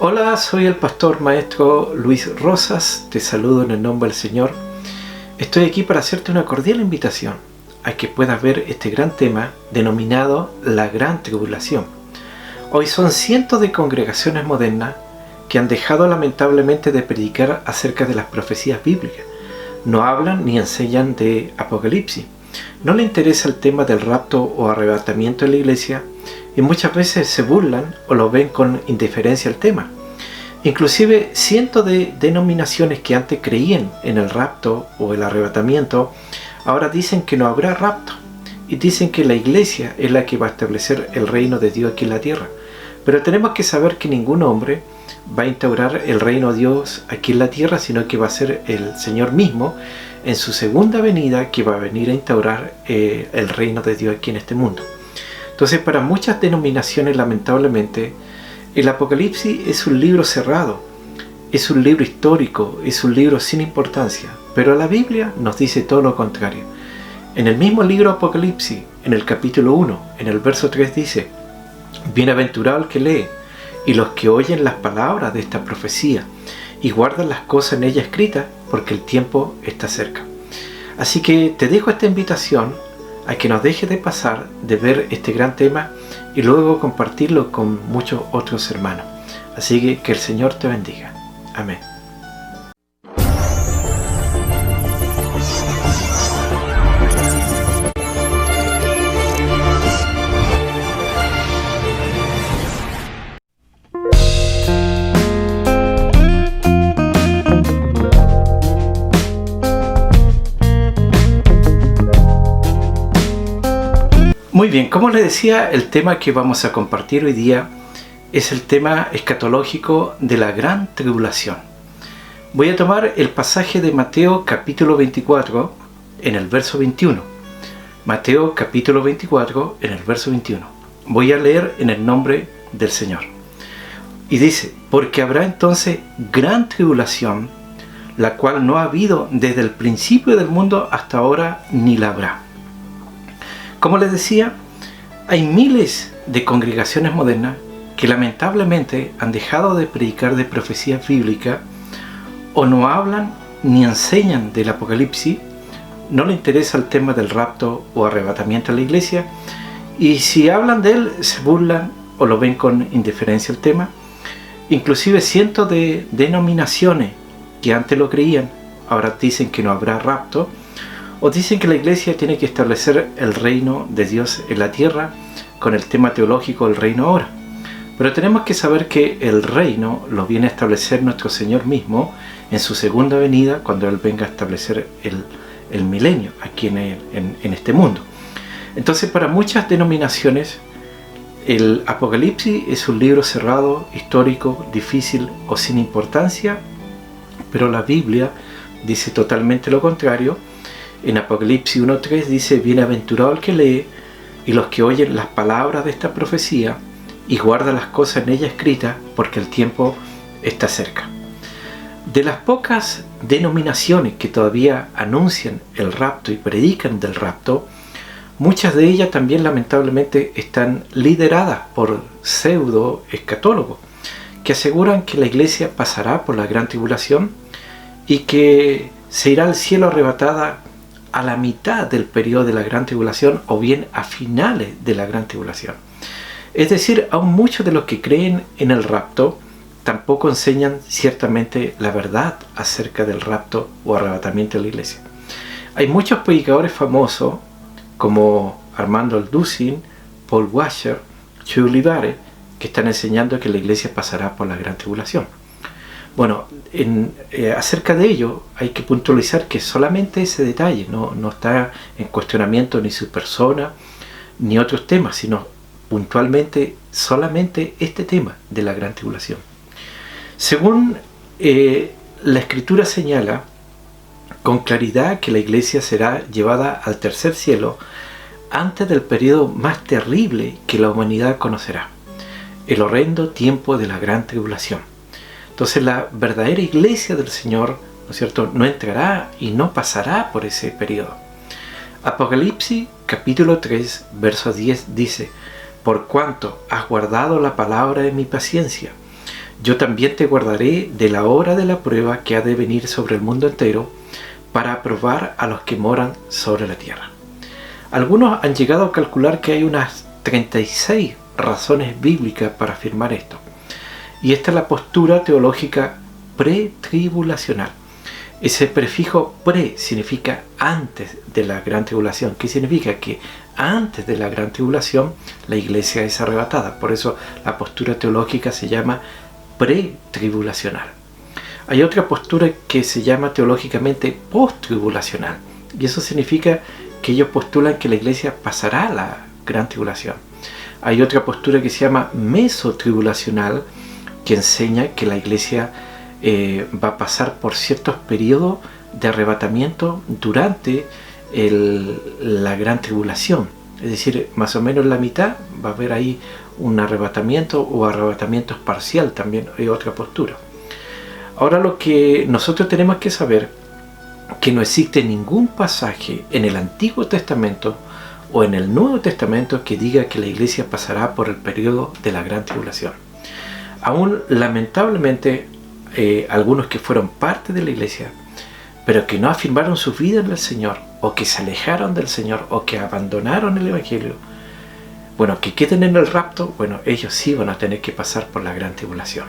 Hola, soy el pastor maestro Luis Rosas, te saludo en el nombre del Señor. Estoy aquí para hacerte una cordial invitación a que puedas ver este gran tema denominado la Gran Tribulación. Hoy son cientos de congregaciones modernas que han dejado lamentablemente de predicar acerca de las profecías bíblicas. No hablan ni enseñan de Apocalipsis. No les interesa el tema del rapto o arrebatamiento en la iglesia y muchas veces se burlan o lo ven con indiferencia al tema. Inclusive cientos de denominaciones que antes creían en el rapto o el arrebatamiento ahora dicen que no habrá rapto y dicen que la iglesia es la que va a establecer el reino de Dios aquí en la tierra. Pero tenemos que saber que ningún hombre va a instaurar el reino de Dios aquí en la tierra, sino que va a ser el Señor mismo en su segunda venida que va a venir a instaurar el reino de Dios aquí en este mundo. Entonces, para muchas denominaciones, lamentablemente, el Apocalipsis es un libro cerrado, es un libro histórico, es un libro sin importancia, pero la Biblia nos dice todo lo contrario. En el mismo libro Apocalipsis, en el capítulo 1, en el verso 3 dice: bienaventurado el que lee y los que oyen las palabras de esta profecía y guardan las cosas en ella escritas, porque el tiempo está cerca. Así que te dejo esta invitación a que nos dejes de pasar de ver este gran tema y luego compartirlo con muchos otros hermanos. Así que el Señor te bendiga. Amén. Muy bien, como les decía, el tema que vamos a compartir hoy día es el tema escatológico de la gran tribulación. Voy a tomar el pasaje de Mateo capítulo 24 en el verso 21. Mateo capítulo 24 en el verso 21. Voy a leer en el nombre del Señor. Y dice: porque habrá entonces gran tribulación, la cual no ha habido desde el principio del mundo hasta ahora, ni la habrá. Como les decía, hay miles de congregaciones modernas que lamentablemente han dejado de predicar de profecías bíblicas o no hablan ni enseñan del Apocalipsis, no les interesa el tema del rapto o arrebatamiento a la iglesia, y si hablan de él se burlan o lo ven con indiferencia el tema. Inclusive cientos de denominaciones que antes lo creían ahora dicen que no habrá rapto, o dicen que la iglesia tiene que establecer el reino de Dios en la tierra con el tema teológico del reino ahora. Pero tenemos que saber que el reino lo viene a establecer nuestro Señor mismo en su segunda venida, cuando Él venga a establecer el milenio aquí en este mundo. Entonces, para muchas denominaciones, el Apocalipsis es un libro cerrado, histórico, difícil o sin importancia, pero la Biblia dice totalmente lo contrario. En Apocalipsis 1.3 dice: bienaventurado el que lee y los que oyen las palabras de esta profecía y guardan las cosas en ella escritas, porque el tiempo está cerca. De las pocas denominaciones que todavía anuncian el rapto y predican del rapto, muchas de ellas también lamentablemente están lideradas por pseudo escatólogos que aseguran que la iglesia pasará por la gran tribulación y que se irá al cielo arrebatada a la mitad del periodo de la gran tribulación o bien a finales de la gran tribulación. Es decir, aún muchos de los que creen en el rapto tampoco enseñan ciertamente la verdad acerca del rapto o arrebatamiento de la iglesia. Hay muchos predicadores famosos como Armando Alducin, Paul Washer, Chuck Livare, que están enseñando que la iglesia pasará por la gran tribulación. Bueno, acerca de ello hay que puntualizar que solamente ese detalle no está en cuestionamiento ni su persona ni otros temas, sino puntualmente solamente este tema de la gran tribulación. Según la Escritura señala con claridad que la iglesia será llevada al tercer cielo antes del periodo más terrible que la humanidad conocerá, el horrendo tiempo de la gran tribulación. Entonces la verdadera iglesia del Señor, ¿no es cierto?, no entrará y no pasará por ese periodo. Apocalipsis capítulo 3, verso 10 dice: por cuanto has guardado la palabra de mi paciencia, yo también te guardaré de la hora de la prueba que ha de venir sobre el mundo entero para probar a los que moran sobre la tierra. Algunos han llegado a calcular que hay unas 36 razones bíblicas para afirmar esto. Y esta es la postura teológica pretribulacional. Ese prefijo pre significa antes de la gran tribulación. ¿Qué significa? Que antes de la gran tribulación la iglesia es arrebatada. Por eso la postura teológica se llama pretribulacional. Hay otra postura que se llama teológicamente posttribulacional. Y eso significa que ellos postulan que la iglesia pasará la gran tribulación. Hay otra postura que se llama mesotribulacional, que enseña que la iglesia va a pasar por ciertos periodos de arrebatamiento durante la gran tribulación. Es decir, más o menos en la mitad va a haber ahí un arrebatamiento o arrebatamiento parcial, también hay otra postura. Ahora lo que nosotros tenemos que saber que no existe ningún pasaje en el Antiguo Testamento o en el Nuevo Testamento que diga que la iglesia pasará por el periodo de la gran tribulación. Aún lamentablemente algunos que fueron parte de la iglesia pero que no afirmaron su vida en el Señor, o que se alejaron del Señor, o que abandonaron el Evangelio, bueno, que queden en el rapto, bueno, ellos sí van a tener que pasar por la gran tribulación.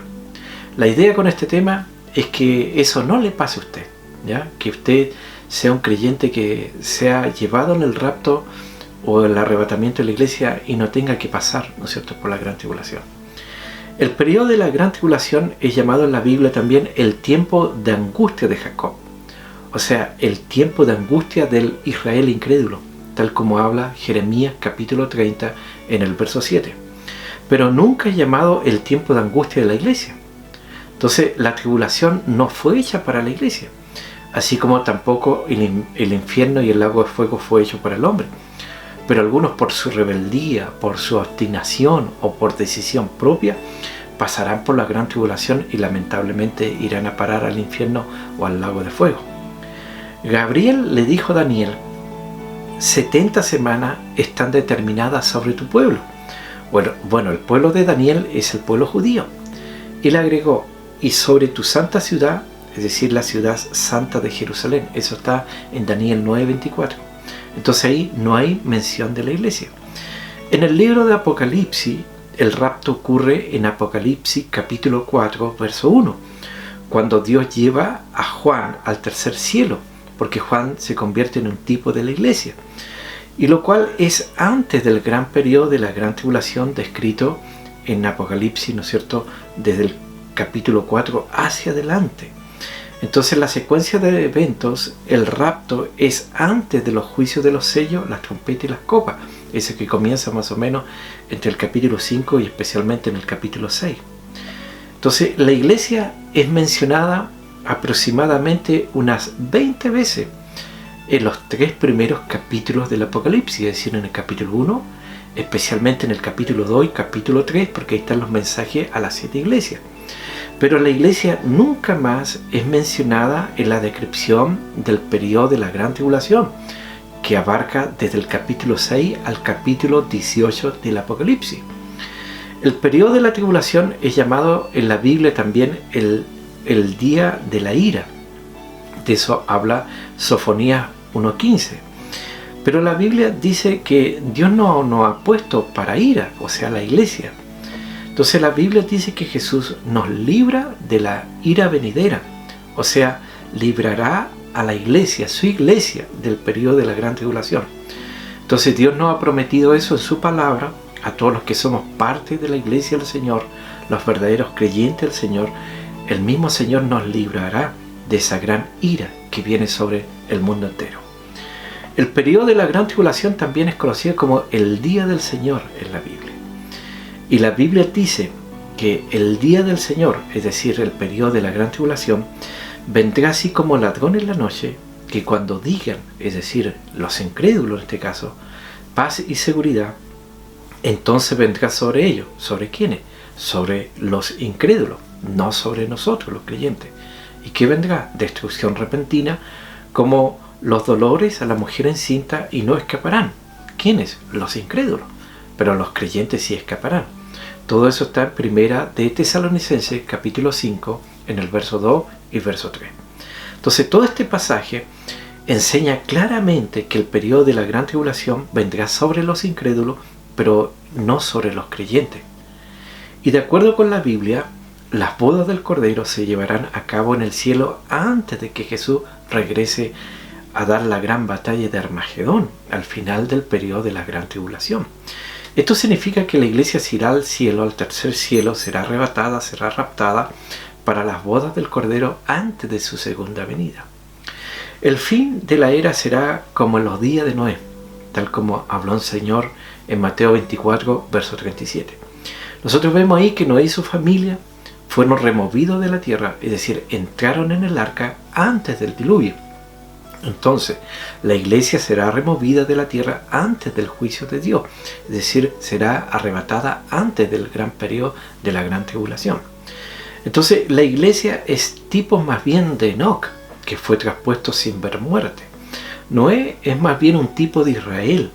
La idea con este tema es que eso no le pase a usted, ¿ya? Que usted sea un creyente que sea llevado en el rapto o el arrebatamiento de la iglesia y no tenga que pasar, ¿no es cierto?, por la gran tribulación. El periodo de la gran tribulación es llamado en la Biblia también el tiempo de angustia de Jacob, o sea, el tiempo de angustia del Israel incrédulo, tal como habla Jeremías capítulo 30 en el verso 7. Pero nunca es llamado el tiempo de angustia de la iglesia. Entonces, la tribulación no fue hecha para la iglesia, así como tampoco el infierno y el lago de fuego fue hecho para el hombre. Pero algunos, por su rebeldía, por su obstinación o por decisión propia, pasarán por la gran tribulación y lamentablemente irán a parar al infierno o al lago de fuego. Gabriel le dijo a Daniel: 70 semanas están determinadas sobre tu pueblo. Bueno, el pueblo de Daniel es el pueblo judío. Y le agregó: y sobre tu santa ciudad, es decir, la ciudad santa de Jerusalén. Eso está en Daniel 9:24. Entonces ahí no hay mención de la iglesia. En el libro de Apocalipsis, el rapto ocurre en Apocalipsis capítulo 4, verso 1, cuando Dios lleva a Juan al tercer cielo, porque Juan se convierte en un tipo de la iglesia, y lo cual es antes del gran periodo de la gran tribulación descrito en Apocalipsis, ¿no es cierto?, desde el capítulo 4 hacia adelante. Entonces, la secuencia de eventos, el rapto es antes de los juicios de los sellos, las trompetas y las copas, ese que comienza más o menos entre el capítulo 5 y especialmente en el capítulo 6. Entonces, la iglesia es mencionada aproximadamente unas 20 veces en los 3 primeros capítulos del Apocalipsis, es decir, en el capítulo 1, especialmente en el capítulo 2 y capítulo 3, porque ahí están los mensajes a las 7 iglesias. Pero la iglesia nunca más es mencionada en la descripción del periodo de la gran tribulación, que abarca desde el capítulo 6 al capítulo 18 del Apocalipsis. El periodo de la tribulación es llamado en la Biblia también el día de la ira. De eso habla Sofonías 1:15. Pero la Biblia dice que Dios no nos ha puesto para ira, o sea, la iglesia. Entonces la Biblia dice que Jesús nos libra de la ira venidera, o sea, librará a la iglesia, su iglesia, del periodo de la gran tribulación. Entonces Dios nos ha prometido eso en su palabra a todos los que somos parte de la iglesia del Señor, los verdaderos creyentes del Señor. El mismo Señor nos librará de esa gran ira que viene sobre el mundo entero. El periodo de la gran tribulación también es conocido como el día del Señor en la Biblia. Y la Biblia dice que el día del Señor, es decir, el periodo de la gran tribulación, vendrá así como ladrón en la noche, que cuando digan, es decir, los incrédulos en este caso, paz y seguridad, entonces vendrá sobre ellos. ¿Sobre quiénes? Sobre los incrédulos, no sobre nosotros, los creyentes. ¿Y qué vendrá? Destrucción repentina, como los dolores a la mujer encinta, y no escaparán. ¿Quiénes? Los incrédulos. Pero los creyentes sí escaparán. Todo eso está en Primera de Tesalonicenses, capítulo 5, en el verso 2 y verso 3. Entonces, todo este pasaje enseña claramente que el periodo de la gran tribulación vendrá sobre los incrédulos, pero no sobre los creyentes. Y de acuerdo con la Biblia, las bodas del Cordero se llevarán a cabo en el cielo antes de que Jesús regrese a dar la gran batalla de Armagedón, al final del periodo de la gran tribulación. Esto significa que la iglesia se irá al cielo, al tercer cielo, será arrebatada, será raptada para las bodas del Cordero antes de su segunda venida. El fin de la era será como en los días de Noé, tal como habló el Señor en Mateo 24, verso 37. Nosotros vemos ahí que Noé y su familia fueron removidos de la tierra, es decir, entraron en el arca antes del diluvio. Entonces, la iglesia será removida de la tierra antes del juicio de Dios, es decir, será arrebatada antes del gran periodo de la gran tribulación. Entonces, la iglesia es tipo más bien de Enoc, que fue traspuesto sin ver muerte. Noé es más bien un tipo de Israel,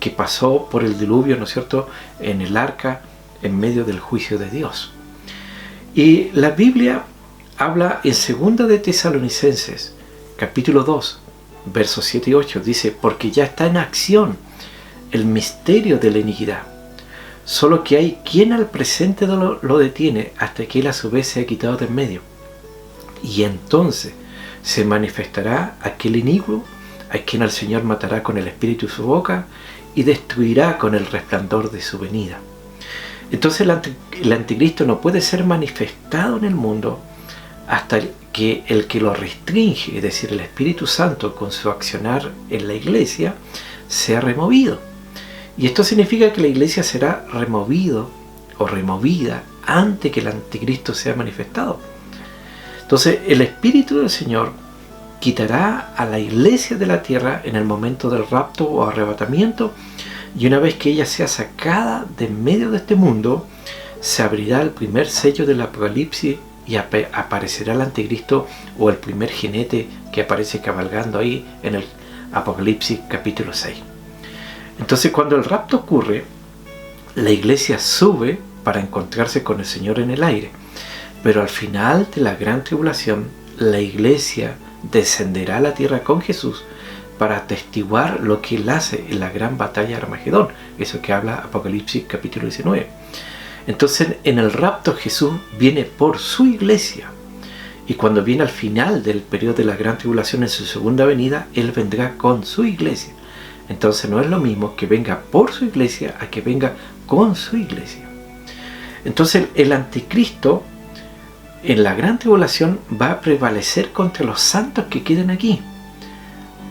que pasó por el diluvio, ¿no es cierto?, en el arca, en medio del juicio de Dios. Y la Biblia habla en 2 de Tesalonicenses, capítulo 2, versos 7 y 8, dice: porque ya está en acción el misterio de la iniquidad, solo que hay quien al presente lo detiene hasta que él a su vez se ha quitado de en medio. Y entonces se manifestará aquel inicuo, a quien el Señor matará con el espíritu de su boca y destruirá con el resplandor de su venida. Entonces el anticristo no puede ser manifestado en el mundo hasta que el que lo restringe, es decir, el Espíritu Santo con su accionar en la iglesia, sea removido. Y esto significa que la iglesia será removido o removida antes que el anticristo sea manifestado. Entonces el Espíritu del Señor quitará a la iglesia de la tierra en el momento del rapto o arrebatamiento, y una vez que ella sea sacada de en medio de este mundo, se abrirá el primer sello del Apocalipsis y aparecerá el anticristo o el primer jinete que aparece cabalgando ahí en el Apocalipsis capítulo 6. Entonces, cuando el rapto ocurre, la iglesia sube para encontrarse con el Señor en el aire, pero al final de la gran tribulación, la iglesia descenderá a la tierra con Jesús para atestiguar lo que él hace en la gran batalla de Armagedón, eso que habla Apocalipsis capítulo 19. Entonces, en el rapto Jesús viene por su iglesia, y cuando viene al final del periodo de la gran tribulación en su segunda venida, él vendrá con su iglesia. Entonces no es lo mismo que venga por su iglesia a que venga con su iglesia. Entonces el anticristo en la gran tribulación va a prevalecer contra los santos que queden aquí,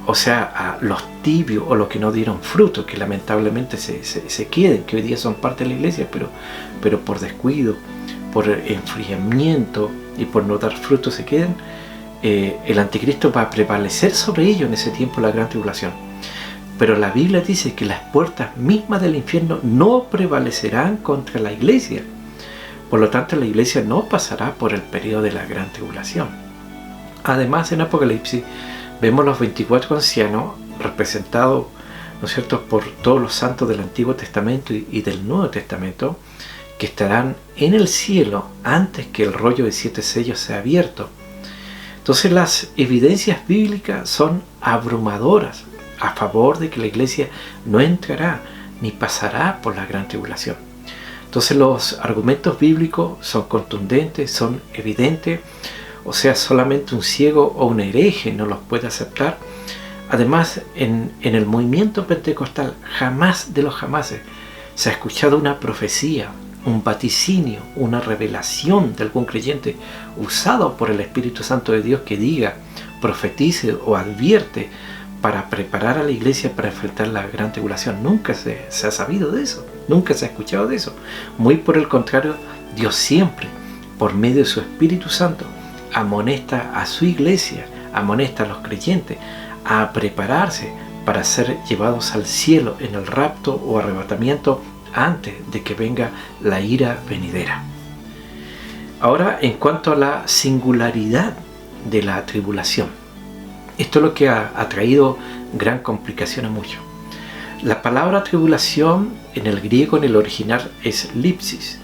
o sea, a los tibios o los que no dieron fruto, que lamentablemente se queden, que hoy día son parte de la iglesia, pero por descuido, por enfriamiento y por no dar fruto se queden. El anticristo va a prevalecer sobre ellos en ese tiempo, la gran tribulación. Pero la Biblia dice que las puertas mismas del infierno no prevalecerán contra la iglesia. Por lo tanto, la iglesia no pasará por el periodo de la gran tribulación. Además, en Apocalipsis vemos los 24 ancianos representados, ¿no es cierto?, por todos los santos del Antiguo Testamento y del Nuevo Testamento, que estarán en el cielo antes que el rollo de 7 sellos sea abierto. Entonces las evidencias bíblicas son abrumadoras a favor de que la iglesia no entrará ni pasará por la gran tribulación. Entonces los argumentos bíblicos son contundentes, son evidentes, o sea, solamente un ciego o un hereje no los puede aceptar. Además, en el movimiento pentecostal, jamás de los jamases se ha escuchado una profecía, un vaticinio, una revelación de algún creyente usado por el Espíritu Santo de Dios que diga, profetice o advierte para preparar a la iglesia para enfrentar la gran tribulación. Nunca se ha sabido de eso, nunca se ha escuchado de eso. Muy por el contrario, Dios siempre, por medio de su Espíritu Santo, amonesta a su iglesia, amonesta a los creyentes a prepararse para ser llevados al cielo en el rapto o arrebatamiento antes de que venga la ira venidera. Ahora, en cuanto a la singularidad de la tribulación, esto es lo que ha traído gran complicación a muchos. La palabra tribulación en el griego, en el original, es lipsis,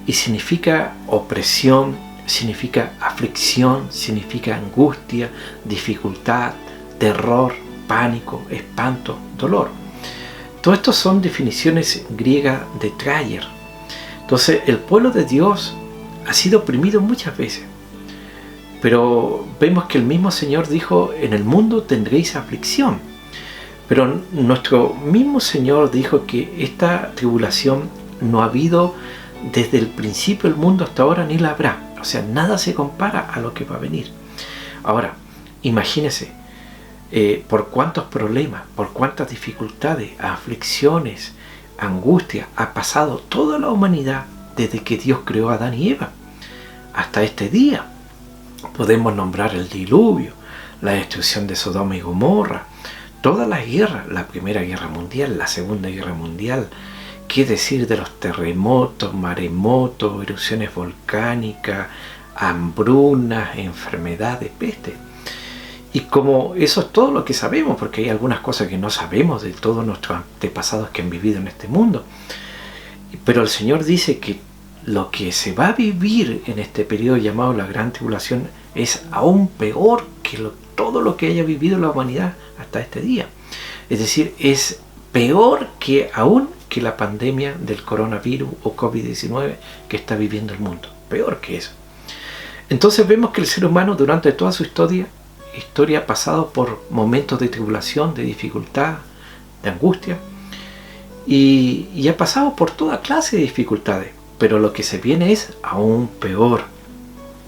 y significa opresión, significa aflicción, significa angustia, dificultad, terror, pánico, espanto, dolor. Todo esto son definiciones griegas de Trayer. Entonces el pueblo de Dios ha sido oprimido muchas veces, pero vemos que el mismo Señor dijo: en el mundo tendréis aflicción. Pero nuestro mismo Señor dijo que esta tribulación no ha habido desde el principio del mundo hasta ahora, ni la habrá. O sea, nada se compara a lo que va a venir. Ahora, imagínense por cuántos problemas, por cuántas dificultades, aflicciones, angustias ha pasado toda la humanidad desde que Dios creó a Adán y Eva hasta este día. Podemos nombrar el diluvio, la destrucción de Sodoma y Gomorra, todas las guerras, la Primera Guerra Mundial, la Segunda Guerra Mundial. ¿Qué decir de los terremotos, maremotos, erupciones volcánicas, hambrunas, enfermedades, peste? Y como eso es todo lo que sabemos, porque hay algunas cosas que no sabemos de todos nuestros antepasados que han vivido en este mundo. Pero el Señor dice que lo que se va a vivir en este periodo llamado la Gran Tribulación es aún peor que todo lo que haya vivido la humanidad hasta este día. Es decir, es peor que aún que la pandemia del coronavirus o COVID-19 que está viviendo el mundo. Peor que eso. Entonces vemos que el ser humano durante toda su historia ha pasado por momentos de tribulación, de dificultad, de angustia, y ha pasado por toda clase de dificultades. Pero lo que se viene es aún peor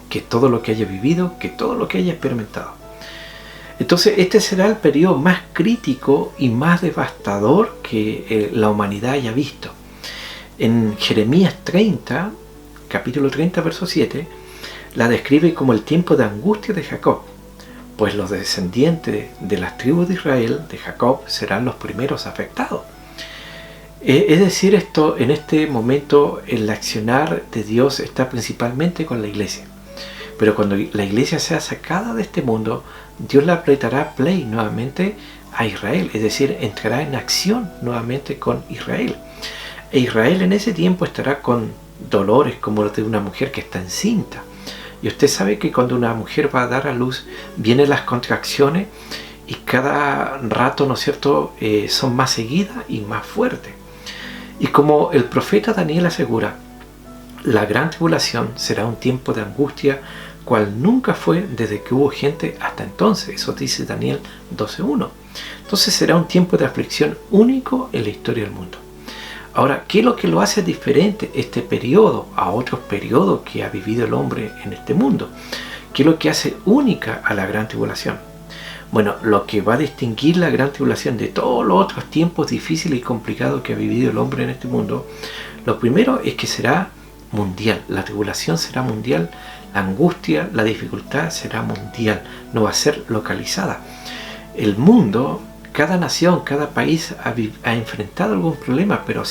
que todo lo que haya vivido, que todo lo que haya experimentado. Entonces este será el periodo más crítico y más devastador que la humanidad haya visto. En Jeremías 30, capítulo 30, verso 7, la describe como el tiempo de angustia de Jacob, pues los descendientes de las tribus de Israel, de Jacob, serán los primeros afectados. Es decir, en este momento el accionar de Dios está principalmente con la iglesia. Pero cuando la iglesia sea sacada de este mundo, Dios le apretará play nuevamente a Israel, es decir, entrará en acción nuevamente con Israel. E Israel en ese tiempo estará con dolores como los de una mujer que está encinta. Y usted sabe que cuando una mujer va a dar a luz, vienen las contracciones y cada rato, ¿no es cierto?, son más seguidas y más fuertes. Y como el profeta Daniel asegura, la gran tribulación será un tiempo de angustia cual nunca fue desde que hubo gente hasta entonces. Eso dice Daniel 12:1. Entonces será un tiempo de aflicción único en la historia del mundo. Ahora, ¿qué es lo que lo hace diferente este periodo a otros periodos que ha vivido el hombre en este mundo? ¿Qué es lo que hace única a la gran tribulación? Bueno, lo que va a distinguir la gran tribulación de todos los otros tiempos difíciles y complicados que ha vivido el hombre en este mundo, lo primero es que será mundial. La tribulación será mundial, la angustia, la dificultad será mundial, no va a ser localizada. El mundo, cada nación, cada país ha enfrentado algún problema, pero ha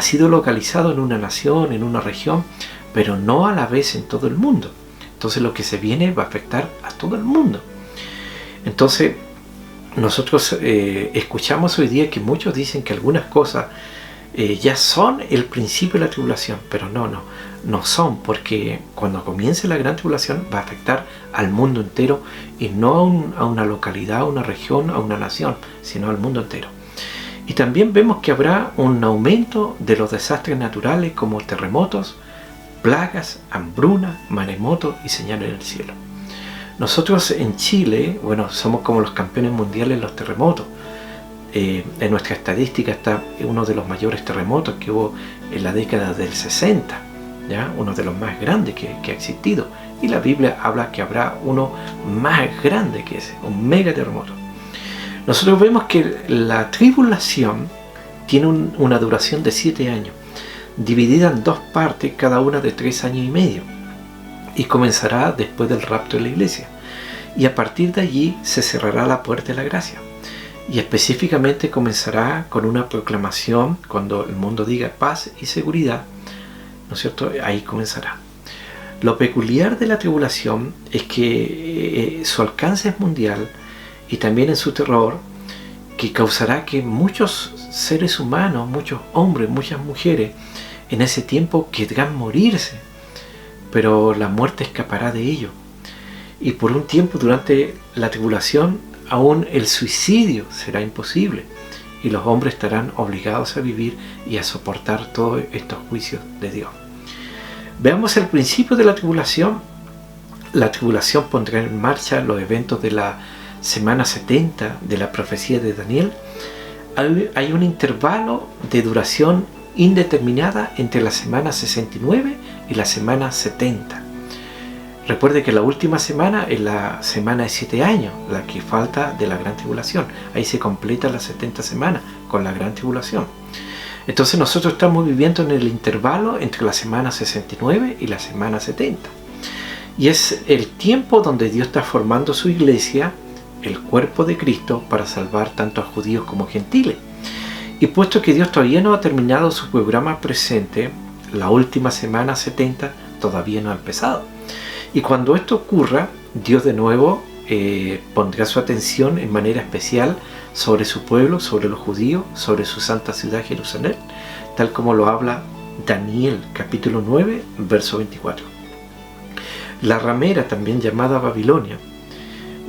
sido localizado en una nación, en una región, pero no a la vez en todo el mundo. Entonces lo que se viene va a afectar a todo el mundo. Entonces nosotros escuchamos hoy día que muchos dicen que algunas cosas ya son el principio de la tribulación, pero no son, porque cuando comience la gran tribulación va a afectar al mundo entero y no a una localidad, a una región, a una nación, sino al mundo entero. Y también vemos que habrá un aumento de los desastres naturales como terremotos, plagas, hambruna, maremotos y señales del cielo. Nosotros en Chile, somos como los campeones mundiales en los terremotos. En nuestra estadística está uno de los mayores terremotos que hubo en la década del 60, ¿ya? Uno de los más grandes que ha existido. Y la Biblia habla que habrá uno más grande que ese, un mega terremoto. Nosotros vemos que la tribulación tiene una duración de 7 años, dividida en 2 partes, cada una de 3 años y medio. Y comenzará después del rapto de la iglesia. Y a partir de allí se cerrará la puerta de la gracia. Y específicamente comenzará con una proclamación cuando el mundo diga paz y seguridad, ¿no es cierto? Ahí comenzará. Lo peculiar de la tribulación es que su alcance es mundial y también en su terror, que causará que muchos seres humanos, muchos hombres, muchas mujeres, en ese tiempo querrán morirse, pero la muerte escapará de ellos. Y por un tiempo durante la tribulación, aún el suicidio será imposible, y los hombres estarán obligados a vivir y a soportar todos estos juicios de Dios. Veamos el principio de la tribulación. La tribulación pondrá en marcha los eventos de la semana 70 de la profecía de Daniel. Hay un intervalo de duración indeterminada entre la semana 69 y la semana 70. Recuerde que la última semana es la semana de 7 años, la que falta de la gran tribulación. Ahí se completa las 70 semanas con la gran tribulación. Entonces nosotros estamos viviendo en el intervalo entre la semana 69 y la semana 70. Y es el tiempo donde Dios está formando su iglesia, el cuerpo de Cristo, para salvar tanto a judíos como gentiles. Y puesto que Dios todavía no ha terminado su programa presente, la última semana 70 todavía no ha empezado. Y cuando esto ocurra, Dios de nuevo pondrá su atención en manera especial sobre su pueblo, sobre los judíos, sobre su santa ciudad Jerusalén, tal como lo habla Daniel capítulo 9, verso 24. La ramera, también llamada Babilonia,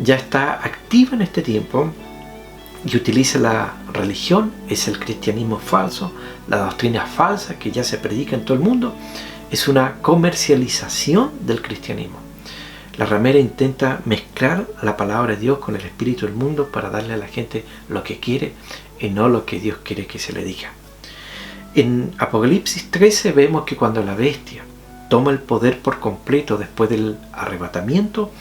ya está activa en este tiempo y utiliza la religión, es el cristianismo falso, la doctrina falsa que ya se predica en todo el mundo, es una comercialización del cristianismo. La ramera intenta mezclar la palabra de Dios con el espíritu del mundo para darle a la gente lo que quiere y no lo que Dios quiere que se le diga. En Apocalipsis 13 vemos que cuando la bestia toma el poder por completo después del arrebatamiento,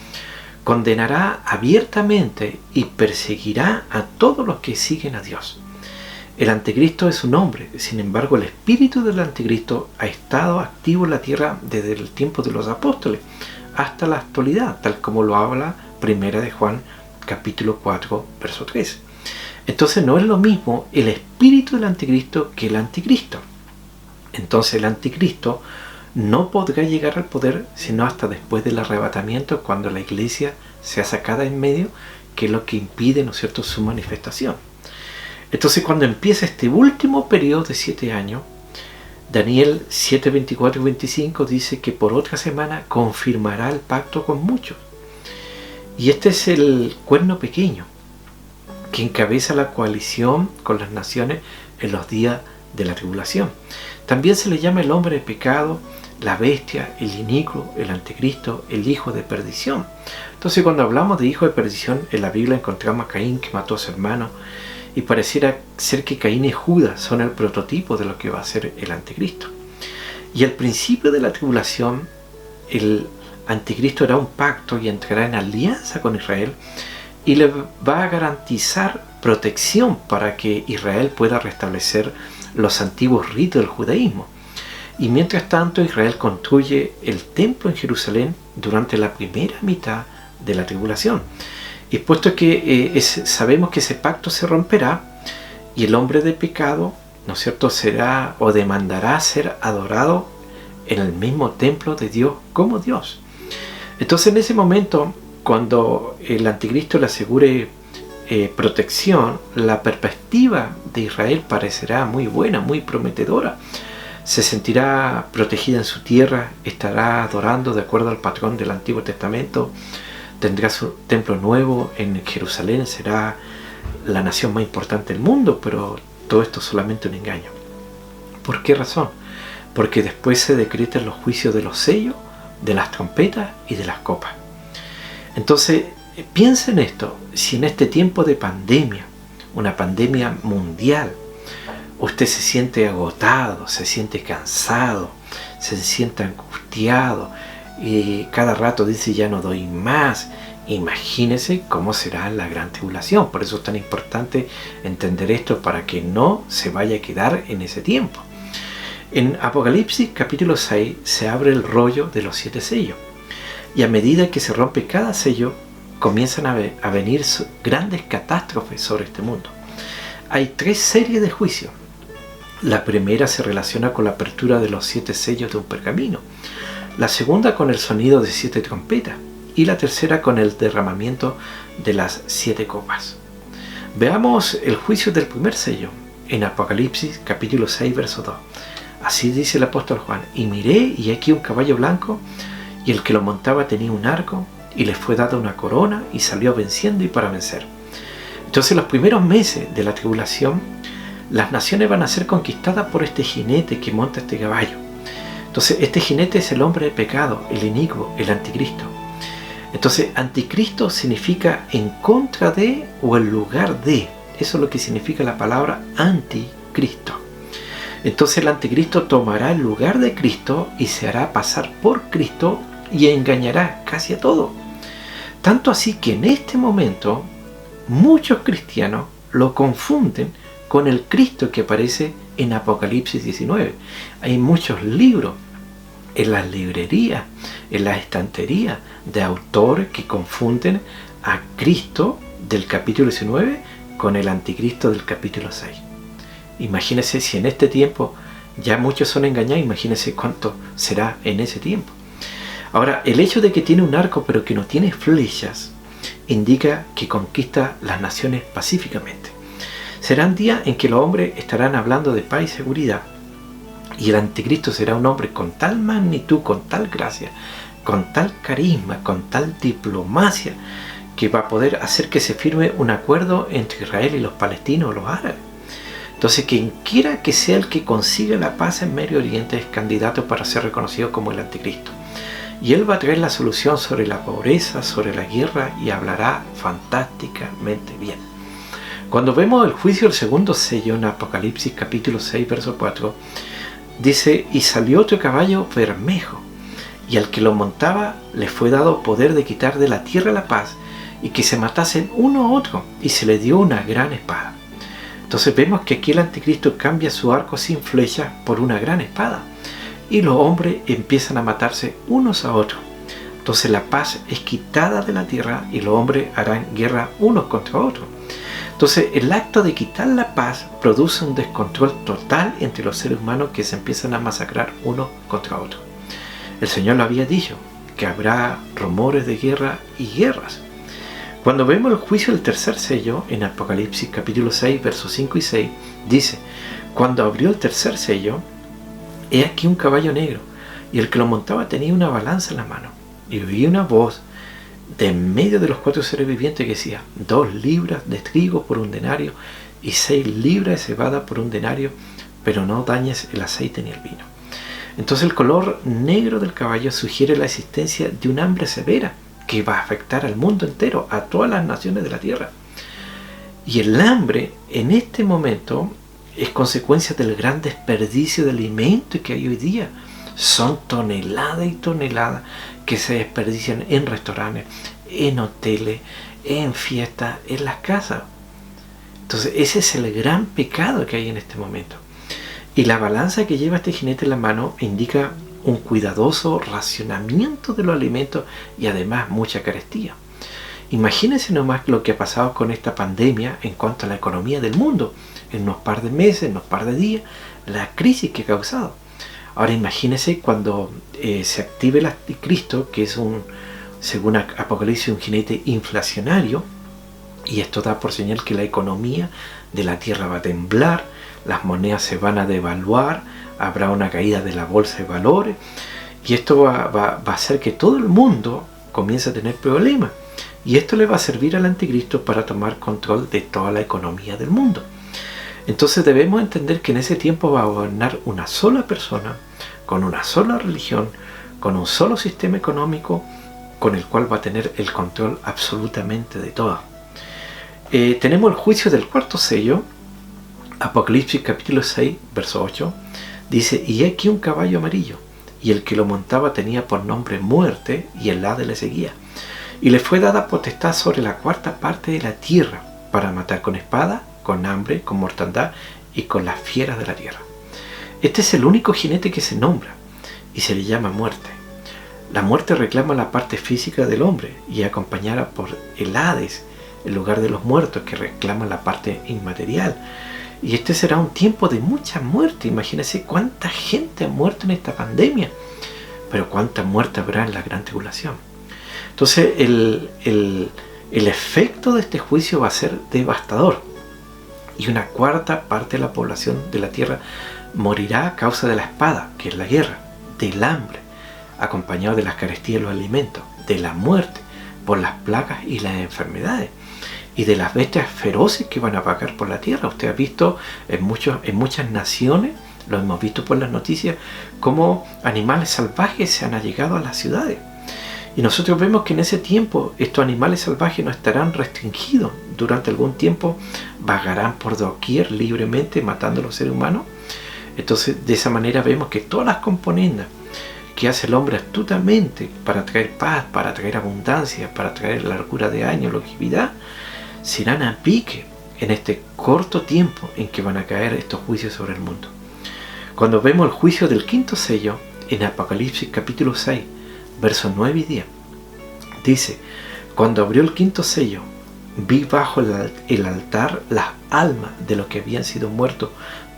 condenará abiertamente y perseguirá a todos los que siguen a Dios. El anticristo es un hombre, sin embargo el espíritu del anticristo ha estado activo en la tierra desde el tiempo de los apóstoles hasta la actualidad, tal como lo habla Primera de Juan capítulo 4 verso 3. Entonces no es lo mismo el espíritu del anticristo que el anticristo. Entonces el anticristo no podrá llegar al poder sino hasta después del arrebatamiento, cuando la iglesia sea sacada en medio, que es lo que impide, ¿no es cierto?, su manifestación. Entonces cuando empieza este último periodo de 7 años, Daniel 7, 24 y 25 dice que por otra semana confirmará el pacto con muchos. Y este es el cuerno pequeño que encabeza la coalición con las naciones en los días de la tribulación. También se le llama el hombre de pecado, la bestia, el inicuo, el anticristo, el hijo de perdición. Entonces cuando hablamos de hijo de perdición, en la Biblia encontramos a Caín, que mató a su hermano, y pareciera ser que Caín y Judas son el prototipo de lo que va a ser el anticristo. Y al principio de la tribulación, el anticristo hará un pacto y entrará en alianza con Israel y le va a garantizar protección para que Israel pueda restablecer los antiguos ritos del judaísmo. Y mientras tanto, Israel construye el templo en Jerusalén durante la primera mitad de la tribulación. Y puesto que sabemos que ese pacto se romperá y el hombre de pecado, ¿no es cierto?, será o demandará ser adorado en el mismo templo de Dios como Dios. Entonces en ese momento, cuando el anticristo le asegure protección, la perspectiva de Israel parecerá muy buena, muy prometedora. Se sentirá protegida en su tierra, estará adorando de acuerdo al patrón del Antiguo Testamento, tendrá su templo nuevo en Jerusalén, será la nación más importante del mundo, pero todo esto es solamente un engaño. ¿Por qué razón? Porque después se decretan los juicios de los sellos, de las trompetas y de las copas. Entonces, piensa en esto: si en este tiempo de pandemia, una pandemia mundial, usted se siente agotado, se siente cansado, se siente angustiado y cada rato dice ya no doy más, imagínese cómo será la gran tribulación. Por eso es tan importante entender esto, para que no se vaya a quedar en ese tiempo. En Apocalipsis capítulo 6 se abre el rollo de los 7 sellos, y a medida que se rompe cada sello comienzan a venir grandes catástrofes sobre este mundo. Hay 3 series de juicios. La primera se relaciona con la apertura de los 7 sellos de un pergamino, la segunda con el sonido de 7 trompetas y la tercera con el derramamiento de las 7 copas. Veamos el juicio del primer sello en Apocalipsis capítulo 6 verso 2. Así dice el apóstol Juan. Y miré, y aquí un caballo blanco, y el que lo montaba tenía un arco, y le fue dada una corona, y salió venciendo y para vencer. Entonces, los primeros meses de la tribulación, las naciones van a ser conquistadas por este jinete que monta este caballo. Entonces, este jinete es el hombre de pecado, el inicuo, el anticristo. Entonces, anticristo significa en contra de o en lugar de. Eso es lo que significa la palabra anticristo. Entonces, el anticristo tomará el lugar de Cristo y se hará pasar por Cristo y engañará casi a todo. Tanto así que en este momento muchos cristianos lo confunden con el Cristo que aparece en Apocalipsis 19. Hay muchos libros en las librerías, en las estanterías de autores que confunden a Cristo del capítulo 19 con el anticristo del capítulo 6. Imagínense si en este tiempo ya muchos son engañados, imagínense cuánto será en ese tiempo. Ahora, el hecho de que tiene un arco pero que no tiene flechas indica que conquista las naciones pacíficamente. Serán días en que los hombres estarán hablando de paz y seguridad, y el anticristo será un hombre con tal magnitud, con tal gracia, con tal carisma, con tal diplomacia, que va a poder hacer que se firme un acuerdo entre Israel y los palestinos o los árabes. Entonces, quien quiera que sea el que consiga la paz en Medio Oriente es candidato para ser reconocido como el anticristo. Y él va a traer la solución sobre la pobreza, sobre la guerra, y hablará fantásticamente bien. Cuando vemos el juicio del segundo sello en Apocalipsis capítulo 6, verso 4, dice: y salió otro caballo bermejo, y al que lo montaba le fue dado poder de quitar de la tierra la paz, y que se matasen uno a otro, y se le dio una gran espada. Entonces vemos que aquí el anticristo cambia su arco sin flecha por una gran espada, y los hombres empiezan a matarse unos a otros. Entonces la paz es quitada de la tierra y los hombres harán guerra unos contra otros. Entonces el acto de quitar la paz produce un descontrol total entre los seres humanos que se empiezan a masacrar unos contra otros. El Señor lo había dicho, que habrá rumores de guerra y guerras. Cuando vemos el juicio del tercer sello en Apocalipsis capítulo 6, versos 5 y 6, dice: cuando abrió el tercer sello, he aquí un caballo negro, y el que lo montaba tenía una balanza en la mano, y oí una voz de en medio de los cuatro seres vivientes que decía: 2 libras de trigo por un denario, y 6 libras de cebada por un denario, pero no dañes el aceite ni el vino. Entonces el color negro del caballo sugiere la existencia de un hambre severa que va a afectar al mundo entero, a todas las naciones de la tierra. Y el hambre en este momento es consecuencia del gran desperdicio de alimentos que hay hoy día. Son toneladas y toneladas que se desperdician en restaurantes, en hoteles, en fiestas, en las casas. Entonces ese es el gran pecado que hay en este momento. Y la balanza que lleva este jinete en la mano indica un cuidadoso racionamiento de los alimentos y además mucha carestía. Imagínense nomás lo que ha pasado con esta pandemia en cuanto a la economía del mundo. En unos par de meses, en unos par de días, la crisis que ha causado. Ahora imagínense cuando se active el anticristo, que es según Apocalipsis, un jinete inflacionario, y esto da por señal que la economía de la tierra va a temblar, las monedas se van a devaluar, habrá una caída de la bolsa de valores, y esto va a hacer que todo el mundo comience a tener problemas, y esto le va a servir al anticristo para tomar control de toda la economía del mundo. Entonces debemos entender que en ese tiempo va a gobernar una sola persona, con una sola religión, con un solo sistema económico, con el cual va a tener el control absolutamente de todo. Tenemos el juicio del cuarto sello, Apocalipsis capítulo 6, verso 8, dice: y aquí un caballo amarillo, y el que lo montaba tenía por nombre Muerte, y el Hades le seguía. Y le fue dada potestad sobre la cuarta parte de la tierra, para matar con espada, con hambre, con mortandad y con las fieras de la tierra. Este es el único jinete que se nombra, y se le llama Muerte. La muerte reclama la parte física del hombre, y acompañada por el Hades, el lugar de los muertos, que reclama la parte inmaterial. Y este será un tiempo de mucha muerte. Imagínense cuánta gente ha muerto en esta pandemia, pero cuánta muerte habrá en la gran tribulación. Entonces el efecto de este juicio va a ser devastador, y una cuarta parte de la población de la tierra morirá a causa de la espada, que es la guerra, del hambre, acompañado de las carestías de los alimentos, de la muerte, por las plagas y las enfermedades, y de las bestias feroces que van a vagar por la tierra. Usted ha visto en muchas naciones, lo hemos visto por las noticias, cómo animales salvajes se han allegado a las ciudades. Y nosotros vemos que en ese tiempo estos animales salvajes no estarán restringidos. Durante algún tiempo vagarán por doquier libremente, matando a los seres humanos. Entonces, de esa manera vemos que todas las componendas que hace el hombre astutamente para traer paz, para traer abundancia, para traer largura de años, longevidad, serán a pique en este corto tiempo en que van a caer estos juicios sobre el mundo. Cuando vemos el juicio del quinto sello en Apocalipsis capítulo 6, versos 9 y 10, dice: cuando abrió el quinto sello, vi bajo el altar las almas de los que habían sido muertos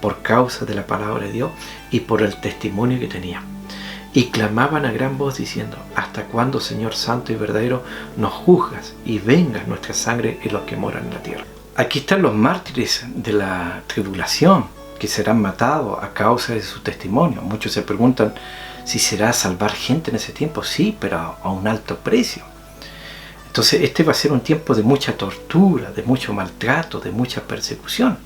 por causa de la palabra de Dios y por el testimonio que tenían. Y clamaban a gran voz diciendo: ¿hasta cuándo, Señor santo y verdadero, nos juzgas y vengas nuestra sangre en los que moran en la tierra? Aquí están los mártires de la tribulación, que serán matados a causa de su testimonio. Muchos se preguntan si será salvar gente en ese tiempo. Sí, pero a un alto precio. Entonces este va a ser un tiempo de mucha tortura, de mucho maltrato, de mucha persecución.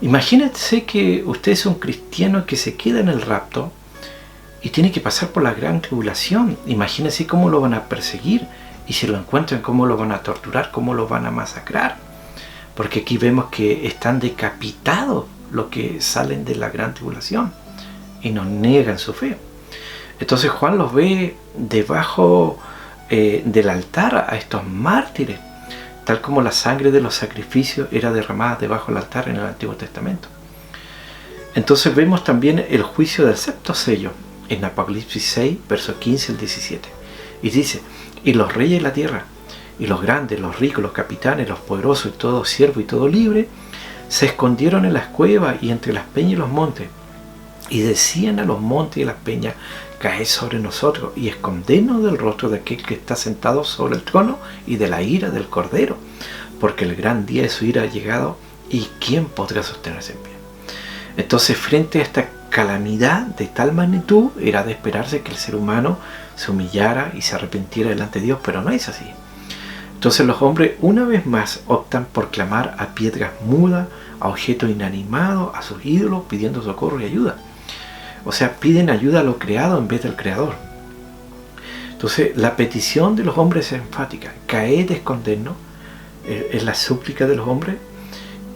Imagínense que usted es un cristiano que se queda en el rapto y tiene que pasar por la gran tribulación. Imagínense cómo lo van a perseguir, y si lo encuentran, cómo lo van a torturar, cómo lo van a masacrar. Porque aquí vemos que están decapitados los que salen de la gran tribulación y nos niegan su fe. Entonces Juan los ve debajo del altar a estos mártires, tal como la sangre de los sacrificios era derramada debajo del altar en el Antiguo Testamento. Entonces vemos también el juicio del sexto sello en Apocalipsis 6, versos 15 al 17. Y dice: y los reyes de la tierra, y los grandes, los ricos, los capitanes, los poderosos, y todo siervo y todo libre, se escondieron en las cuevas y entre las peñas y los montes, y decían a los montes y a las peñas: caed sobre nosotros y escondernos del rostro de aquel que está sentado sobre el trono y de la ira del Cordero, porque el gran día de su ira ha llegado, y ¿quién podrá sostenerse en pie? Entonces, frente a esta calamidad de tal magnitud, era de esperarse que el ser humano se humillara y se arrepintiera delante de Dios, pero no es así. Entonces los hombres una vez más optan por clamar a piedras mudas, a objetos inanimados, a sus ídolos, pidiendo socorro y ayuda. O sea, piden ayuda a lo creado en vez del creador. Entonces la petición de los hombres es enfática: caed, escondernos, es la súplica de los hombres,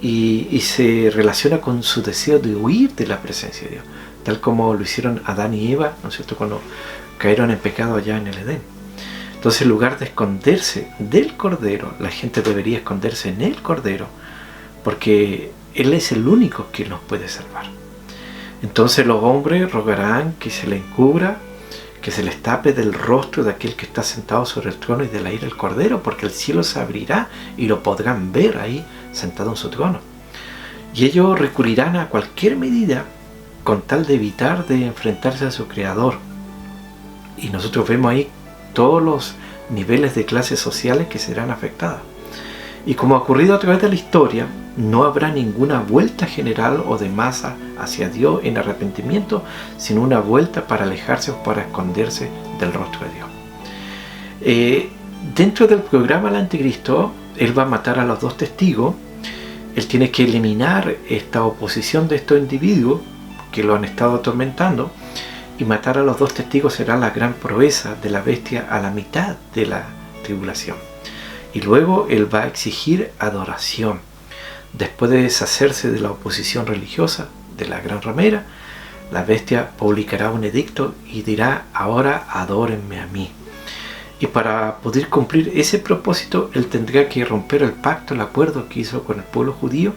y se relaciona con su deseo de huir de la presencia de Dios, tal como lo hicieron Adán y Eva, ¿no es cierto?, cuando cayeron en pecado allá en el Edén. Entonces, en lugar de esconderse del Cordero, la gente debería esconderse en el Cordero, porque Él es el único que nos puede salvar. Entonces los hombres rogarán que se les encubra, que se les tape del rostro de aquel que está sentado sobre el trono y de la ira del Cordero, porque el cielo se abrirá y lo podrán ver ahí sentado en su trono. Y ellos recurrirán a cualquier medida con tal de evitar de enfrentarse a su Creador. Y nosotros vemos ahí todos los niveles de clases sociales que serán afectadas. Y como ha ocurrido a través de la historia, no habrá ninguna vuelta general o de masa hacia Dios en arrepentimiento, sino una vuelta para alejarse o para esconderse del rostro de Dios. Dentro del programa del anticristo, él va a matar a los dos testigos. Él tiene que eliminar esta oposición de estos individuos que lo han estado atormentando, y matar a los dos testigos será la gran proeza de la bestia a la mitad de la tribulación. Y luego él va a exigir adoración. Después de deshacerse de la oposición religiosa de la gran ramera, la bestia publicará un edicto y dirá: ahora adórenme a mí. Y para poder cumplir ese propósito, él tendrá que romper el pacto, el acuerdo que hizo con el pueblo judío,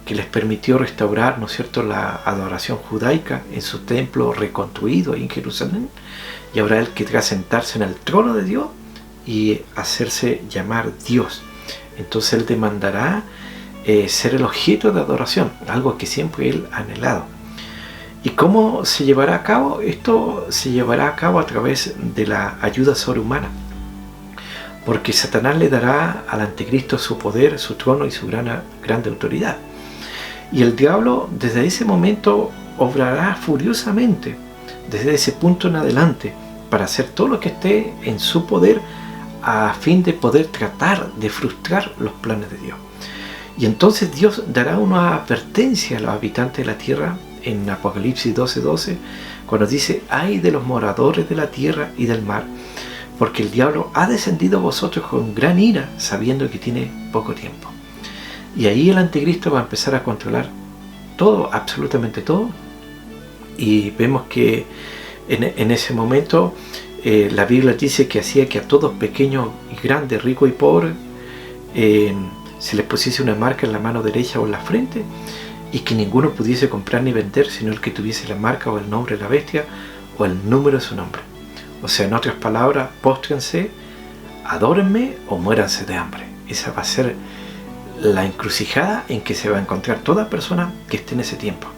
que les permitió restaurar, ¿no es cierto?, la adoración judaica en su templo reconstruido ahí en Jerusalén. Y ahora él querrá sentarse en el trono de Dios y hacerse llamar Dios. Entonces él demandará ser el objeto de adoración, algo que siempre él ha anhelado. ¿Y cómo se llevará a cabo? Esto se llevará a cabo a través de la ayuda sobrehumana, porque Satanás le dará al anticristo su poder, su trono y su grande autoridad. Y el diablo desde ese momento obrará furiosamente desde ese punto en adelante para hacer todo lo que esté en su poder a fin de poder tratar de frustrar los planes de Dios. Y entonces Dios dará una advertencia a los habitantes de la tierra en Apocalipsis 12:12, cuando dice: ay de los moradores de la tierra y del mar, porque el diablo ha descendido a vosotros con gran ira, sabiendo que tiene poco tiempo. Y ahí el anticristo va a empezar a controlar todo, absolutamente todo. Y vemos que en ese momento la Biblia dice que hacía que a todos, pequeños y grandes, ricos y pobres, se les pusiese una marca en la mano derecha o en la frente, y que ninguno pudiese comprar ni vender sino el que tuviese la marca o el nombre de la bestia o el número de su nombre. O sea, en otras palabras, póstrense, adórenme o muéranse de hambre. Esa va a ser la encrucijada en que se va a encontrar toda persona que esté en ese tiempo.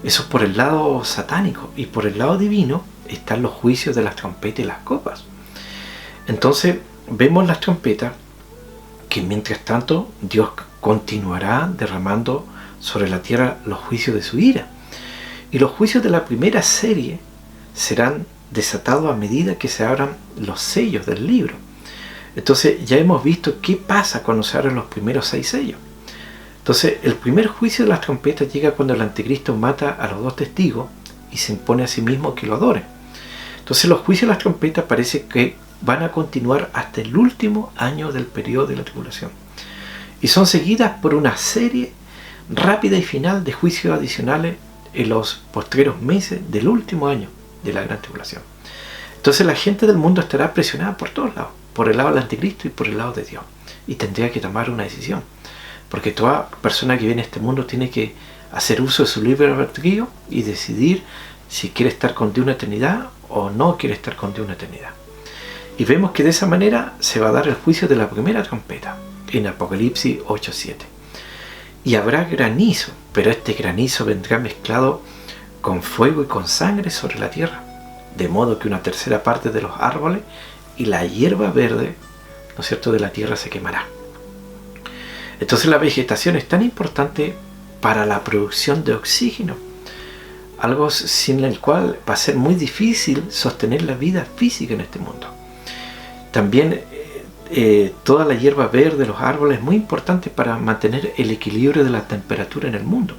Eso es por el lado satánico, y por el lado divino están los juicios de las trompetas y las copas. Entonces vemos las trompetas, que mientras tanto Dios continuará derramando sobre la tierra los juicios de su ira, y los juicios de la primera serie serán desatados a medida que se abran los sellos del libro. Entonces ya hemos visto qué pasa cuando se abren los primeros 6 sellos. Entonces el primer juicio de las trompetas llega cuando el anticristo mata a los 2 testigos y se impone a sí mismo que lo adoren. Entonces los juicios de las trompetas parece que van a continuar hasta el último año del periodo de la tribulación, y son seguidas por una serie rápida y final de juicios adicionales en los postreros meses del último año de la gran tribulación. Entonces la gente del mundo estará presionada por todos lados, por el lado del anticristo y por el lado de Dios, y tendría que tomar una decisión, porque toda persona que viene a este mundo tiene que hacer uso de su libre albedrío y decidir si quiere estar con Dios una eternidad o no quiere estar con Dios una eternidad. Y vemos que de esa manera se va a dar el juicio de la primera trompeta en Apocalipsis 8:7. Y habrá granizo, pero este granizo vendrá mezclado con fuego y con sangre sobre la tierra, de modo que una tercera parte de los árboles y la hierba verde, ¿no es cierto?, de la tierra se quemará. Entonces la vegetación es tan importante para la producción de oxígeno, algo sin el cual va a ser muy difícil sostener la vida física en este mundo. También toda la hierba verde de los árboles es muy importante para mantener el equilibrio de la temperatura en el mundo.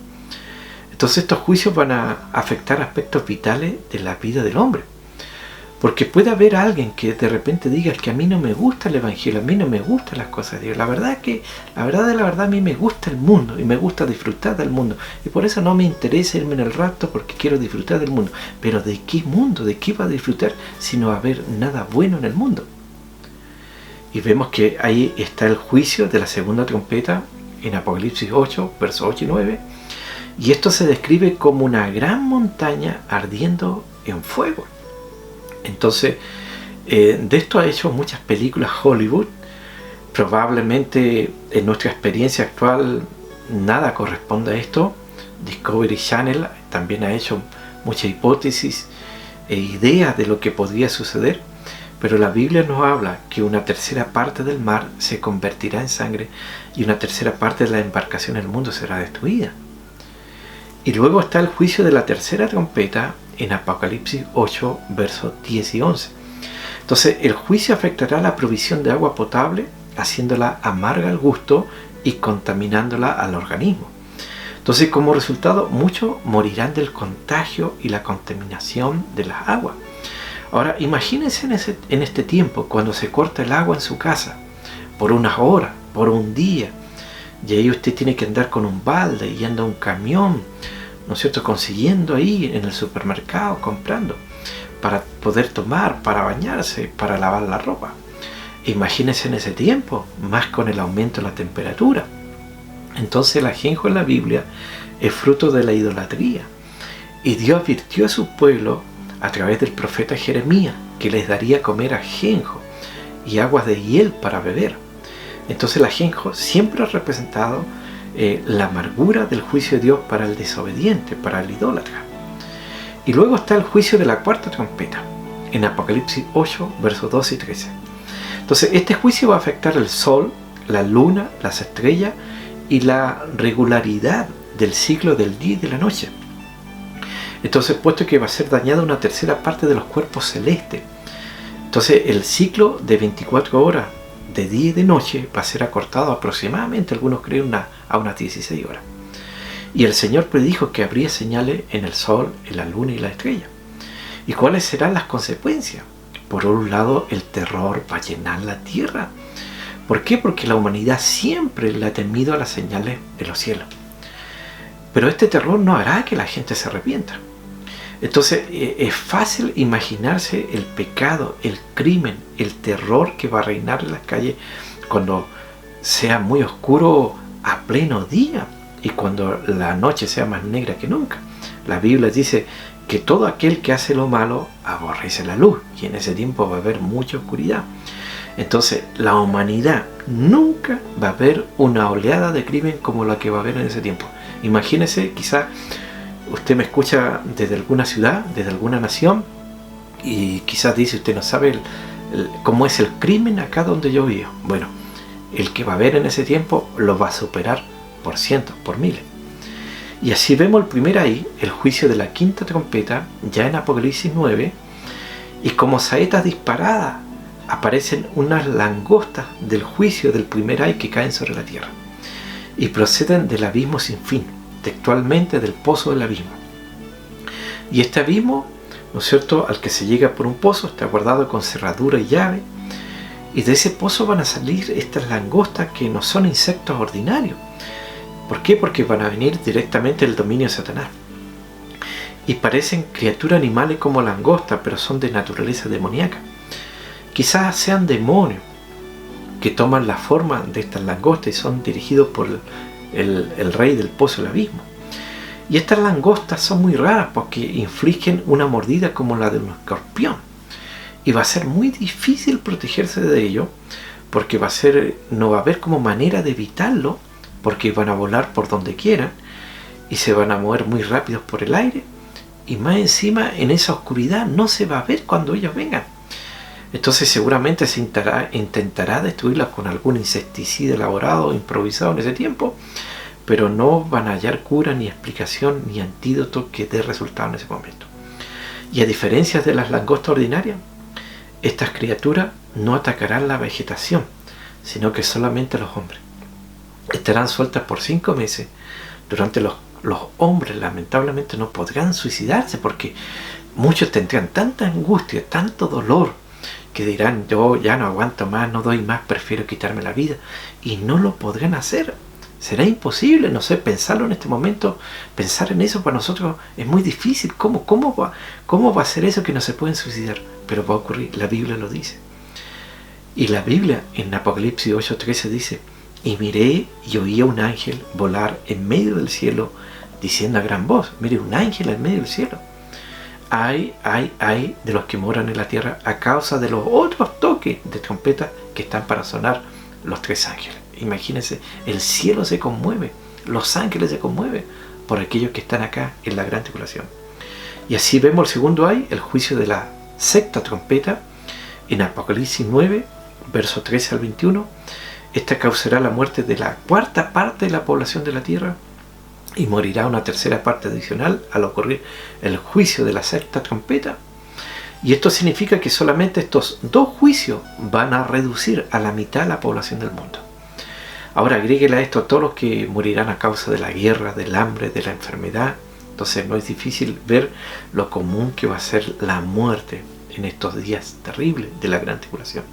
Entonces estos juicios van a afectar aspectos vitales de la vida del hombre. Porque puede haber alguien que de repente diga: es que a mí no me gusta el evangelio, a mí no me gustan las cosas de Dios. La verdad es que, la verdad, a mí me gusta el mundo y me gusta disfrutar del mundo. Y por eso no me interesa irme en el rapto, porque quiero disfrutar del mundo. Pero ¿de qué mundo? ¿De qué va a disfrutar si no va a haber nada bueno en el mundo? Y vemos que ahí está el juicio de la segunda trompeta en Apocalipsis 8, versos 8 y 9. Y esto se describe como una gran montaña ardiendo en fuego. Entonces, de esto ha hecho muchas películas Hollywood. Probablemente en nuestra experiencia actual nada corresponde a esto. Discovery Channel también ha hecho muchas hipótesis e ideas de lo que podría suceder. Pero la Biblia nos habla que una tercera parte del mar se convertirá en sangre y una tercera parte de la embarcación del mundo será destruida. Y luego está el juicio de la tercera trompeta en Apocalipsis 8, versos 10 y 11. Entonces el juicio afectará la provisión de agua potable, haciéndola amarga al gusto y contaminándola al organismo. Entonces, como resultado, muchos morirán del contagio y la contaminación de las aguas. Ahora, imagínense en este tiempo, cuando se corta el agua en su casa, por unas horas, por un día, y ahí usted tiene que andar con un balde y anda un camión, ¿no es cierto?, consiguiendo ahí en el supermercado, comprando, para poder tomar, para bañarse, para lavar la ropa. Imagínense en ese tiempo, más con el aumento de la temperatura. Entonces el ajenjo en la Biblia es fruto de la idolatría. Y Dios advirtió a su pueblo a través del profeta Jeremías que les daría a comer ajenjo y aguas de hiel para beber. Entonces el ajenjo siempre ha representado la amargura del juicio de Dios para el desobediente, para el idólatra. Y luego está el juicio de la cuarta trompeta en Apocalipsis 8, versos 12 y 13. Entonces este juicio va a afectar el sol, la luna, las estrellas y la regularidad del ciclo del día y de la noche. Entonces, puesto que va a ser dañada una tercera parte de los cuerpos celestes, entonces el ciclo de 24 horas de día y de noche va a ser acortado aproximadamente, algunos creen, a unas 16 horas. Y el Señor predijo que habría señales en el sol, en la luna y la estrella. ¿Y cuáles serán las consecuencias? Por un lado, el terror va a llenar la tierra. ¿Por qué? Porque la humanidad siempre le ha temido a las señales de los cielos. Pero este terror no hará que la gente se arrepienta. Entonces es fácil imaginarse el pecado, el crimen, el terror que va a reinar en las calles cuando sea muy oscuro a pleno día y cuando la noche sea más negra que nunca. La Biblia dice que todo aquel que hace lo malo aborrece la luz, y en ese tiempo va a haber mucha oscuridad. Entonces la humanidad nunca va a ver una oleada de crimen como la que va a haber en ese tiempo. Imagínese, quizá usted me escucha desde alguna ciudad, desde alguna nación, y quizás dice, usted no sabe cómo es el crimen acá donde yo vivo. Bueno, el que va a haber en ese tiempo lo va a superar por cientos, por miles. Y así vemos el primer ahí, el juicio de la quinta trompeta, ya en Apocalipsis 9, y como saetas disparadas aparecen unas langostas del juicio del primer ay que caen sobre la tierra, y proceden del abismo sin fin, textualmente del pozo del abismo. Y este abismo, ¿no es cierto?, al que se llega por un pozo, está guardado con cerradura y llave, y de ese pozo van a salir estas langostas que no son insectos ordinarios. ¿Por qué? Porque van a venir directamente del dominio de Satanás. Y parecen criaturas animales como langostas, pero son de naturaleza demoníaca. Quizás sean demonios que toman la forma de estas langostas y son dirigidos por el rey del pozo del abismo. Y estas langostas son muy raras porque infligen una mordida como la de un escorpión. Y va a ser muy difícil protegerse de ello porque no va a haber como manera de evitarlo, porque van a volar por donde quieran y se van a mover muy rápidos por el aire, y más encima en esa oscuridad no se va a ver cuando ellos vengan. Entonces seguramente se intentará destruirlas con algún insecticida elaborado, improvisado en ese tiempo, pero no van a hallar cura, ni explicación, ni antídoto que dé resultado en ese momento. Y a diferencia de las langostas ordinarias, estas criaturas no atacarán la vegetación, sino que solamente a los hombres. Estarán sueltas por 5 meses, durante los hombres lamentablemente no podrán suicidarse porque muchos tendrán tanta angustia, tanto dolor, que dirán, yo ya no aguanto más, no doy más, prefiero quitarme la vida, y no lo podrán hacer. Será imposible, no sé, pensarlo en este momento, pensar en eso para nosotros es muy difícil. ¿Cómo va a ser eso que no se pueden suicidar? Pero va a ocurrir, la Biblia lo dice. Y la Biblia en Apocalipsis 8:13 dice, y miré y oí a un ángel volar en medio del cielo, diciendo a gran voz, mire, un ángel en medio del cielo. Ay de los que moran en la tierra a causa de los otros toques de trompeta que están para sonar los 3 ángeles. Imagínense, el cielo se conmueve, los ángeles se conmueven por aquellos que están acá en la gran tribulación. Y así vemos el segundo ay, el juicio de la sexta trompeta, en Apocalipsis 9, verso 13 al 21. Esta causará la muerte de la cuarta parte de la población de la tierra y morirá una tercera parte adicional al ocurrir el juicio de la sexta trompeta. Y esto significa que solamente estos 2 juicios van a reducir a la mitad la población del mundo. Ahora agréguele a esto a todos los que morirán a causa de la guerra, del hambre, de la enfermedad. Entonces no es difícil ver lo común que va a ser la muerte en estos días terribles de la gran tribulación.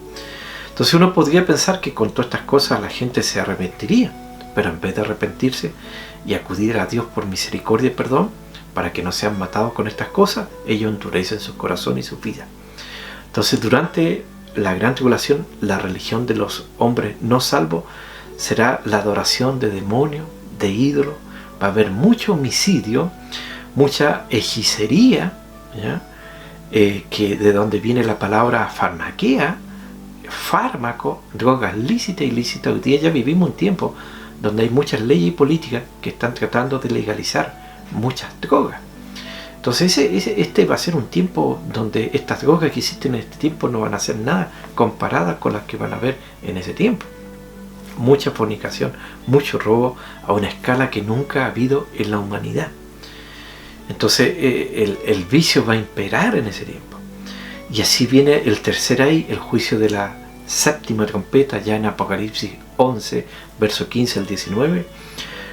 Entonces uno podría pensar que con todas estas cosas la gente se arrepentiría, pero en vez de arrepentirse y acudir a Dios por misericordia y perdón, para que no sean matados con estas cosas, ellos endurecen su corazón y su vida. Entonces durante la gran tribulación, la religión de los hombres no salvos será la adoración de demonios, de ídolos. Va a haber mucho homicidio, mucha hechicería, ¿ya? Que de donde viene la palabra farmaquea, fármaco, drogas lícitas e ilícitas. Hoy día ya vivimos un tiempo donde hay muchas leyes y políticas que están tratando de legalizar muchas drogas. Entonces este va a ser un tiempo donde estas drogas que existen en este tiempo no van a ser nada comparadas con las que van a haber en ese tiempo. Mucha fornicación, mucho robo a una escala que nunca ha habido en la humanidad. Entonces el vicio va a imperar en ese tiempo. Y así viene el tercer ay, el juicio de la séptima trompeta, ya en Apocalipsis 11, verso 15 al 19.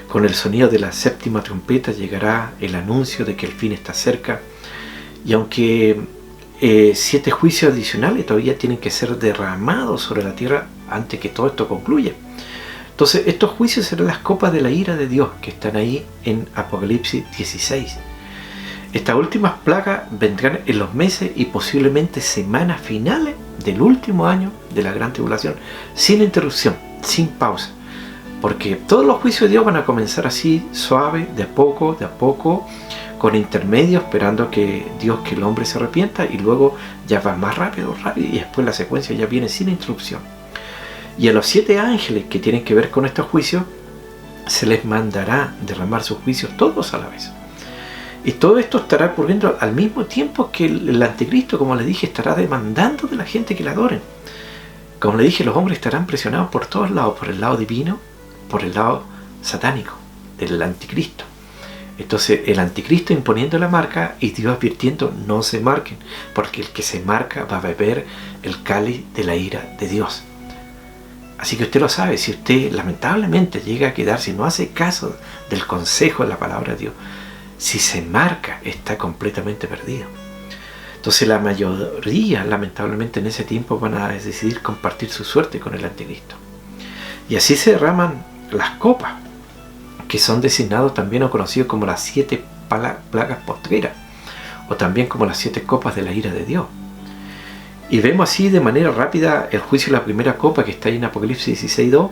Con el sonido de la séptima trompeta llegará el anuncio de que el fin está cerca. Y aunque 7 juicios adicionales todavía tienen que ser derramados sobre la tierra antes que todo esto concluya. Entonces estos juicios serán las copas de la ira de Dios que están ahí en Apocalipsis 16. Estas últimas plagas vendrán en los meses y posiblemente semanas finales del último año de la gran tribulación, sin interrupción, sin pausa. Porque todos los juicios de Dios van a comenzar así, suave, de a poco, con intermedios, esperando que Dios, que el hombre se arrepienta, y luego ya va más rápido, y después la secuencia ya viene sin interrupción. Y a los 7 ángeles que tienen que ver con estos juicios, se les mandará derramar sus juicios todos a la vez. Y todo esto estará ocurriendo al mismo tiempo que el anticristo, como les dije, estará demandando de la gente que le adoren. Como les dije, los hombres estarán presionados por todos lados, por el lado divino, por el lado satánico, del anticristo. Entonces el anticristo imponiendo la marca y Dios advirtiendo: no se marquen, porque el que se marca va a beber el cáliz de la ira de Dios. Así que usted lo sabe, si usted lamentablemente llega a quedar, si no hace caso del consejo de la palabra de Dios, si se marca, está completamente perdido. Entonces la mayoría, lamentablemente, en ese tiempo van a decidir compartir su suerte con el anticristo. Y así se derraman las copas, que son designados también o conocidos como las 7 plagas postreras, o también como las 7 copas de la ira de Dios. Y vemos así de manera rápida el juicio de la primera copa, que está ahí en Apocalipsis 16:2,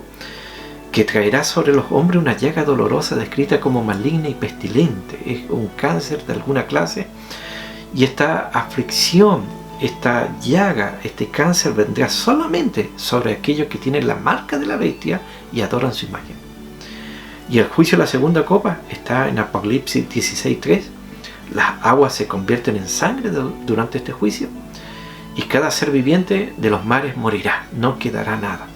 que traerá sobre los hombres una llaga dolorosa descrita como maligna y pestilente. Es un cáncer de alguna clase, y esta aflicción, esta llaga, este cáncer vendrá solamente sobre aquellos que tienen la marca de la bestia y adoran su imagen. Y el juicio de la segunda copa está en Apocalipsis 16:3. Las aguas se convierten en sangre durante este juicio, y cada ser viviente de los mares morirá, no quedará nada.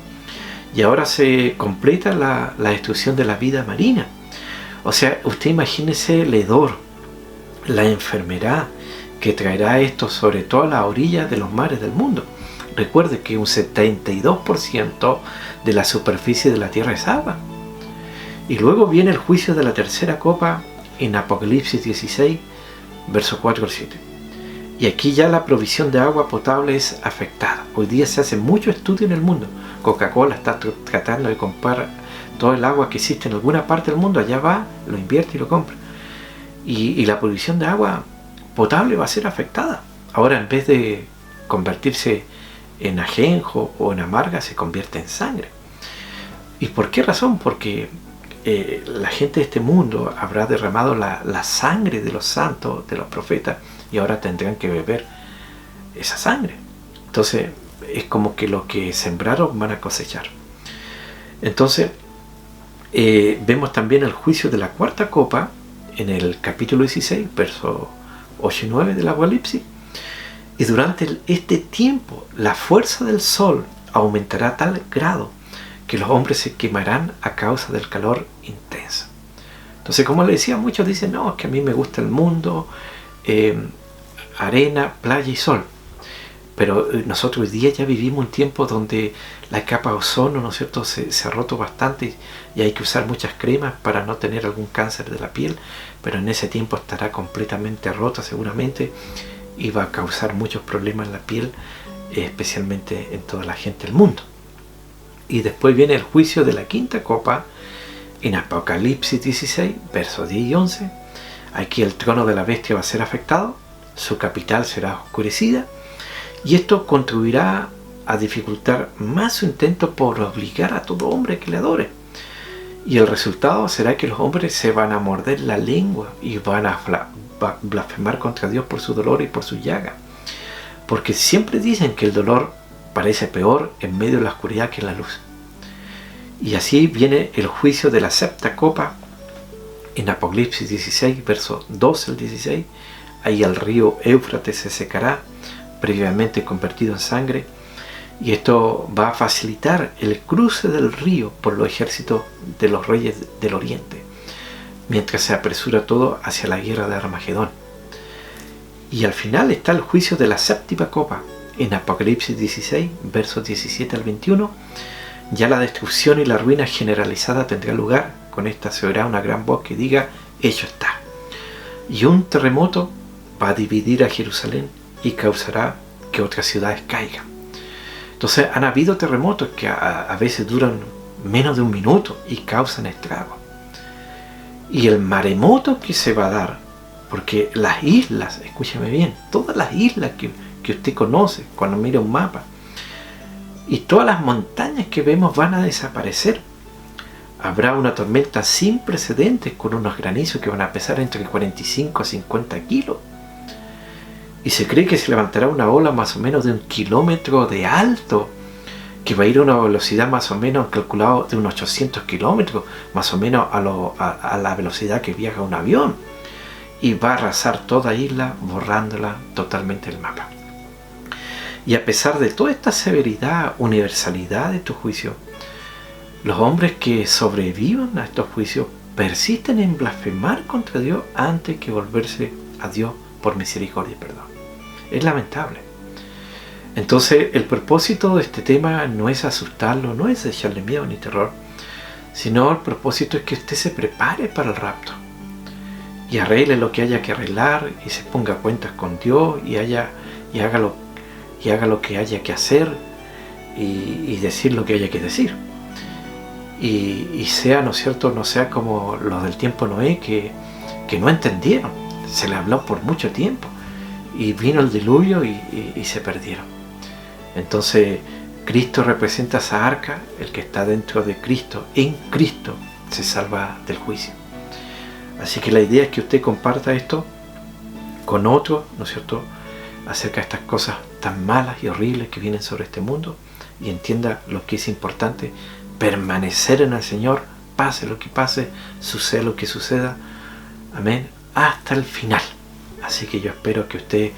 Y ahora se completa la destrucción de la vida marina. O sea, usted imagínese el hedor, la enfermedad que traerá esto sobre todas las orillas de los mares del mundo. Recuerde que un 72% de la superficie de la tierra es agua. Y luego viene el juicio de la tercera copa en Apocalipsis 16, versos 4 al 7. Y aquí ya la provisión de agua potable es afectada. Hoy día se hace mucho estudio en el mundo. Coca-Cola está tratando de comprar todo el agua que existe en alguna parte del mundo. Allá va, lo invierte y lo compra. Y la provisión de agua potable va a ser afectada. Ahora, en vez de convertirse en ajenjo o en amarga, se convierte en sangre. ¿Y por qué razón? Porque la gente de este mundo habrá derramado la sangre de los santos, de los profetas, y ahora tendrán que beber esa sangre. Entonces es como que lo que sembraron van a cosechar. Entonces vemos también el juicio de la cuarta copa en el capítulo 16, versos 8 y 9 del Apocalipsis. Y durante este tiempo la fuerza del sol aumentará a tal grado que los hombres se quemarán a causa del calor intenso. Entonces, como les decía, muchos dicen: no, es que a mí me gusta el mundo, arena, playa y sol. Pero nosotros hoy día ya vivimos un tiempo donde la capa de ozono, ¿no es cierto?, se ha roto bastante, y hay que usar muchas cremas para no tener algún cáncer de la piel. Pero en ese tiempo estará completamente rota seguramente, y va a causar muchos problemas en la piel, especialmente en toda la gente del mundo. Y después viene el juicio de la quinta copa en Apocalipsis 16, versos 10 y 11. Aquí el trono de la bestia va a ser afectado, su capital será oscurecida, y esto contribuirá a dificultar más su intento por obligar a todo hombre que le adore. Y el resultado será que los hombres se van a morder la lengua y van a blasfemar contra Dios por su dolor y por su llaga. Porque siempre dicen que el dolor parece peor en medio de la oscuridad que en la luz. Y así viene el juicio de la séptima copa en Apocalipsis 16, versos 12 al 16. Ahí el río Éufrates se secará, previamente convertido en sangre, y esto va a facilitar el cruce del río por los ejércitos de los reyes del oriente. mientras se apresura todo hacia la guerra de Armagedón. Y al final está el juicio de la séptima copa. En Apocalipsis 16, versos 17 al 21, ya la destrucción y la ruina generalizada tendrá lugar. Con esta se oirá una gran voz que diga, hecho está. Y un terremoto va a dividir a Jerusalén y causará que otras ciudades caigan. Entonces han habido terremotos que a veces duran menos de un minuto y causan estragos. Y el maremoto que se va a dar, porque las islas, escúchame bien, todas las islas que usted conoce cuando mira un mapa, y todas las montañas que vemos van a desaparecer. Habrá una tormenta sin precedentes con unos granizos que van a pesar entre 45 a 50 kilos. Y se cree que se levantará una ola más o menos de 1 kilómetro de alto, que va a ir a una velocidad más o menos calculado de unos 800 kilómetros, más o menos a la velocidad que viaja un avión. Y va a arrasar toda isla, borrándola totalmente del mapa. Y a pesar de toda esta severidad, universalidad de estos juicios, los hombres que sobrevivan a estos juicios persisten en blasfemar contra Dios antes que volverse a Dios por misericordia y perdón. Es lamentable. Entonces el propósito de este tema no es asustarlo, no es echarle miedo ni terror, sino el propósito es que usted se prepare para el rapto y arregle lo que haya que arreglar y se ponga a cuentas con Dios y haga lo que haya que hacer y decir lo que haya que decir. Y sea, ¿no es cierto?, no sea como los del tiempo Noé que no entendieron. Se le habló por mucho tiempo y vino el diluvio y se perdieron. Entonces Cristo representa esa arca. El que está dentro de Cristo, en Cristo, se salva del juicio. Así que la idea es que usted comparta esto con otros, ¿no es cierto?, acerca de estas cosas tan malas y horribles que vienen sobre este mundo, y entienda lo que es importante: permanecer en el Señor, pase lo que pase, suceda lo que suceda, amén, hasta el final. Así que yo espero que usted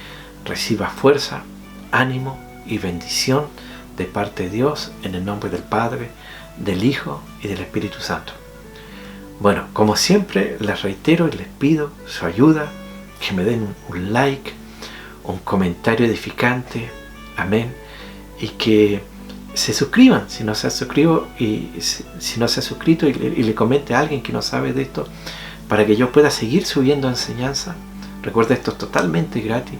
reciba fuerza, ánimo y bendición de parte de Dios, en el nombre del Padre, del Hijo y del Espíritu Santo. Bueno, como siempre les reitero y les pido su ayuda, que me den un like, un comentario edificante, amén, y que se suscriban si no se ha suscrito y le comente a alguien que no sabe de esto, para que yo pueda seguir subiendo enseñanza. Recuerda, esto es totalmente gratis.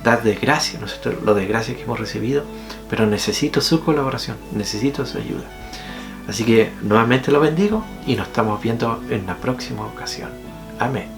Dad de gracia, nosotros lo de gracia que hemos recibido, pero necesito su colaboración, necesito su ayuda. Así que nuevamente lo bendigo y nos estamos viendo en la próxima ocasión. Amén.